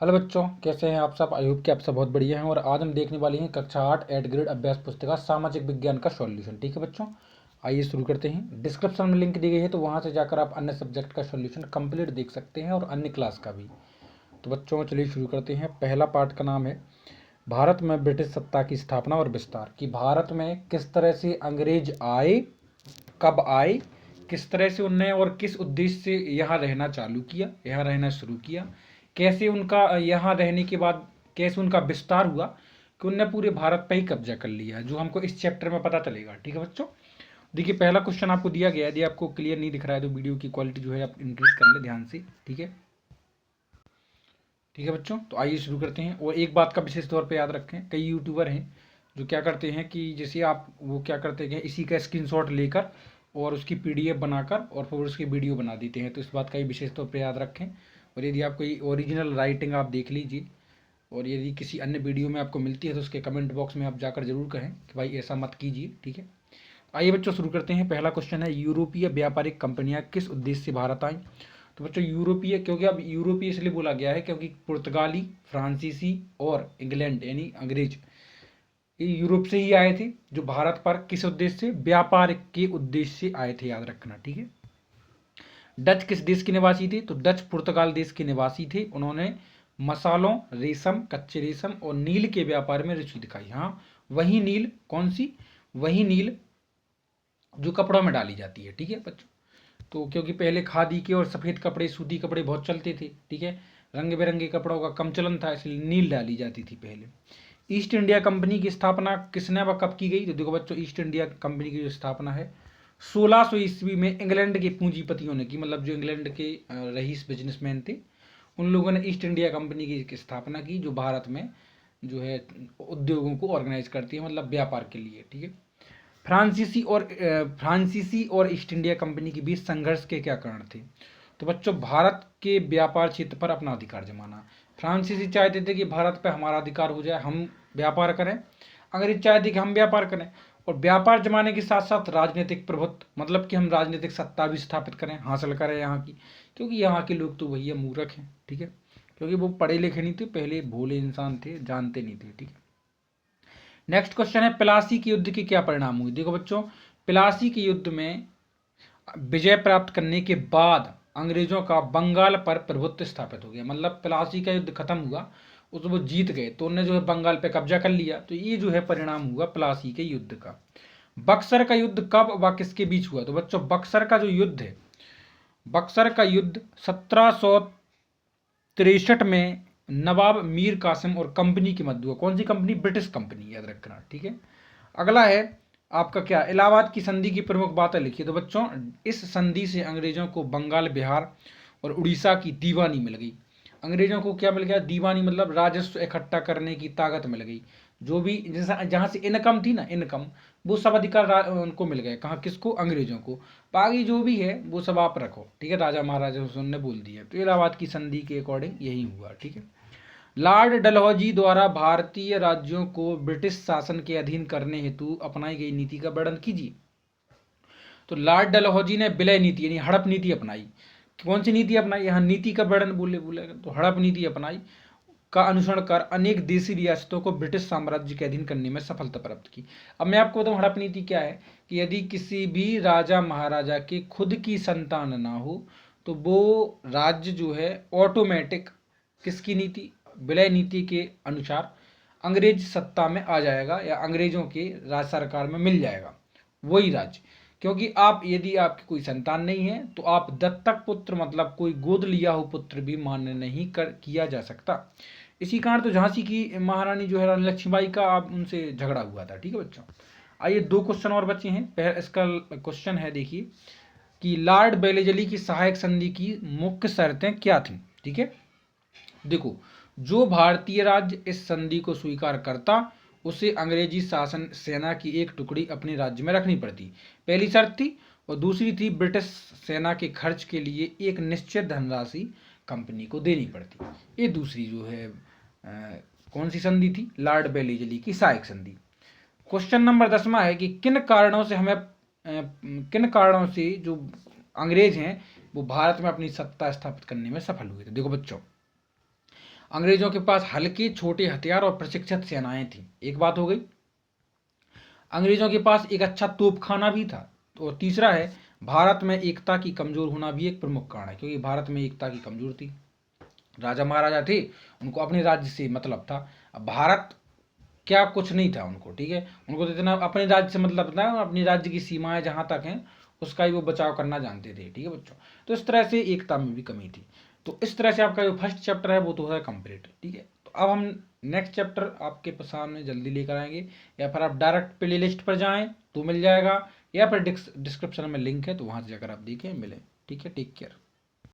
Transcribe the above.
Hello बच्चों, कैसे हैं आप सब। आई होप कि आप सब बहुत बढ़िया हैं। और आज हम देखने वाले हैं कक्षा 8 8 ग्रेड अभ्यास पुस्तिका सामाजिक विज्ञान का सॉल्यूशन। ठीक है बच्चों, आइए शुरू करते हैं। डिस्क्रिप्शन में लिंक दी गई है, तो वहाँ से जाकर आप अन्य सब्जेक्ट का सॉल्यूशन कंप्लीट देख सकते हैं और अन्य क्लास का भी। तो बच्चों चलिए शुरू करते हैं। पहला पार्ट का नाम है भारत में ब्रिटिश सत्ता की स्थापना और विस्तार। कि भारत में किस तरह से अंग्रेज आए, कब आए, किस तरह से उनने और किस उद्देश्य से यहाँ रहना चालू किया, यहाँ रहना शुरू किया, कैसे उनका यहाँ रहने के बाद कैसे उनका विस्तार हुआ कि उनने पूरे भारत पर ही कब्जा कर लिया, जो हमको इस चैप्टर में पता चलेगा। ठीक है बच्चों, देखिए पहला क्वेश्चन आपको दिया गया है। यदि आपको क्लियर नहीं दिख रहा है तो वीडियो की क्वालिटी जो है आप इंक्रीज कर ले ध्यान से। ठीक है, ठीक है बच्चों, तो आइए शुरू करते हैं। और एक बात का विशेष तौर पे याद रखें, कई यूट्यूबर हैं जो क्या करते हैं कि जैसे आप वो क्या करते हैं इसी का स्क्रीनशॉट लेकर और उसकी पीडीएफ बनाकर और फिर उसकी वीडियो बना देते हैं। तो इस बात का ही विशेष तौर पे याद रखें। और यदि आप कोई ओरिजिनल राइटिंग आप देख लीजिए, और यदि किसी अन्य वीडियो में आपको मिलती है तो उसके कमेंट बॉक्स में आप जाकर जरूर कहें कि भाई ऐसा मत कीजिए। ठीक है, आइए बच्चों शुरू करते हैं। पहला क्वेश्चन है, यूरोपीय व्यापारिक कंपनियां किस उद्देश्य से भारत आई। तो बच्चों यूरोपीय, क्योंकि अब यूरोपीय इसलिए बोला गया है क्योंकि पुर्तगाली, फ्रांसीसी और इंग्लैंड यानी अंग्रेज ये यूरोप से ही आए थे, जो भारत पर किस उद्देश्य से, व्यापार के उद्देश्य से आए थे, याद रखना। ठीक है, डच किस देश के निवासी थे। तो डच पुर्तगाल देश के निवासी थे। उन्होंने मसालों, रेशम, कच्चे रेशम और नील के व्यापार में रुचि दिखाई। हाँ, वही नील, कौन सी, वही नील जो कपड़ों में डाली जाती है। ठीक है बच्चों, तो क्योंकि पहले खादी के और सफ़ेद कपड़े, सूती कपड़े बहुत चलते थे। ठीक है, रंग बिरंगे कपड़ों का कम चलन था, इसलिए नील डाली जाती थी पहले। ईस्ट इंडिया कंपनी की स्थापना किसने व कब की गई। तो देखो बच्चों, ईस्ट इंडिया कंपनी की जो स्थापना है 1600 ईस्वी में इंग्लैंड के पूंजीपतियों ने की। मतलब जो इंग्लैंड के रईस बिजनेसमैन थे, उन लोगों ने ईस्ट इंडिया कंपनी की स्थापना की, जो भारत में जो है उद्योगों को ऑर्गेनाइज करती है, मतलब व्यापार के लिए। ठीक है, फ्रांसीसी और ईस्ट इंडिया कंपनी के बीच संघर्ष के क्या कारण थे। तो बच्चों, भारत के व्यापार क्षेत्र पर अपना अधिकार जमाना। फ्रांसीसी चाहते थे कि भारत पर हमारा अधिकार हो जाए, हम व्यापार करें। अंग्रेज चाहते कि हम व्यापार करें, और व्यापार जमाने के साथ साथ राजनीतिक प्रभुत्व, मतलब कि हम राजनीतिक सत्ता भी स्थापित करें, हासिल करें यहाँ की। क्योंकि यहाँ के लोग तो भैया मूर्ख हैं। ठीक है, क्योंकि वो पढ़े लिखे नहीं थे, पहले भोले इंसान थे, जानते नहीं थे। ठीक है, नेक्स्ट क्वेश्चन है, प्लासी के युद्ध के क्या परिणाम हुए। देखो बच्चों, प्लासी के युद्ध में विजय प्राप्त करने के बाद अंग्रेजों का बंगाल पर प्रभुत्व स्थापित हो गया। मतलब प्लासी का युद्ध खत्म हुआ, उस वो जीत गए, तो उन्होंने जो है बंगाल पे कब्जा कर लिया। तो ये जो है परिणाम हुआ प्लासी के युद्ध का। बक्सर का युद्ध कब व किसके बीच हुआ। तो बच्चों, बक्सर का जो युद्ध है, बक्सर का युद्ध 1763 में नवाब मीर कासिम और कंपनी के मध्य हुआ। कौन सी कंपनी, ब्रिटिश कंपनी, याद रखना। ठीक है, अगला है आपका क्या, इलाहाबाद की संधि की प्रमुख बातें लिखिए। तो बच्चों, इस संधि से अंग्रेजों को बंगाल, बिहार और उड़ीसा की दीवानी मिल गई। अंग्रेजों को क्या मिल गया, दीवानी, मतलब राजस्व इकट्ठा करने की ताकत मिल गई। जो भी जैसा जहाँ से इनकम थी ना, इनकम, वो सब अधिकार उनको मिल गए। कहाँ, किसको, अंग्रेजों को। बाकी जो भी है वो सब आप रखो। ठीक है, राजा महाराजा ने बोल दिया। तो इलाहाबाद की संधि के अकॉर्डिंग यही हुआ। ठीक है, लॉर्ड डलहौजी द्वारा भारतीय राज्यों को ब्रिटिश शासन के अधीन करने हेतु अपनाई गई नीति का वर्णन कीजिए। तो लॉर्ड डलहौजी ने विलय नीति यानी हड़प नीति अपनाई। कौन सी नीति अपनाई, यहाँ नीति का वर्णन बोले तो हड़प नीति अपनाई का अनुसरण कर अनेक देशी रियासतों को ब्रिटिश साम्राज्य के अधीन करने में सफलता प्राप्त की। अब मैं आपको बताऊं हड़प नीति क्या है, कि यदि किसी भी राजा महाराजा के खुद की संतान ना हो तो वो राज्य जो है ऑटोमेटिक किसकी नीति, विलय नीति के अनुसार अंग्रेज सत्ता में आ जाएगा, या अंग्रेजों के राज सरकार में मिल जाएगा वही राज्य। क्योंकि आप, यदि आपकी कोई संतान नहीं है तो आप दत्तक पुत्र, मतलब कोई गोद लिया हो पुत्र भी मान्य नहीं किया जा सकता। इसी कारण तो झांसी की महारानी जो है रानी लक्ष्मीबाई का आप उनसे झगड़ा हुआ था। ठीक है बच्चों, आइए दो क्वेश्चन और बचे हैं। इसका क्वेश्चन है, देखिए कि लॉर्ड बेलेजली की सहायक संधि की मुख्य शर्तें क्या थी। ठीक है, देखो, जो भारतीय राज्य इस संधि को स्वीकार करता उसे अंग्रेजी शासन सेना की एक टुकड़ी अपने राज्य में रखनी पड़ती, पहली शर्त थी। और दूसरी थी, ब्रिटिश सेना के खर्च के लिए एक निश्चित धनराशि कंपनी को देनी पड़ती। ये दूसरी जो है कौन सी संधि थी, लॉर्ड बेलेजली की सहायक संधि। क्वेश्चन नंबर 10वां है कि किन कारणों से जो अंग्रेज हैं वो भारत में अपनी सत्ता स्थापित करने में सफल हुए थे। देखो बच्चों, अंग्रेजों के पास हल्के छोटे हथियार और प्रशिक्षित सेनाएं थी, एक बात हो गई। अंग्रेजों के पास एक अच्छा तोपखाना भी था। और तीसरा है, भारत में एकता की कमजोर होना भी एक प्रमुख कारण है, क्योंकि भारत में एकता की कमजोर थी। राजा महाराजा थे, उनको अपने राज्य से मतलब था। अब भारत क्या कुछ नहीं था उनको, ठीक है, उनको तो इतना अपने राज्य से मतलब था, अपने राज्य की सीमाएं जहां तक हैं उसका ही वो बचाव करना जानते थे, ठीक है बच्चों। तो इस तरह से एकता में भी कमी थी। तो इस तरह से आपका जो फर्स्ट चैप्टर है वो तो है कंप्लीट, ठीक है। तो अब हम नेक्स्ट चैप्टर आपके सामने जल्दी लेकर आएंगे, या फिर आप डायरेक्ट प्ले लिस्ट पर जाएं तो मिल जाएगा, या फिर डिस्क्रिप्शन में लिंक है तो वहां से जाकर आप देखें, मिले, ठीक है। Take care.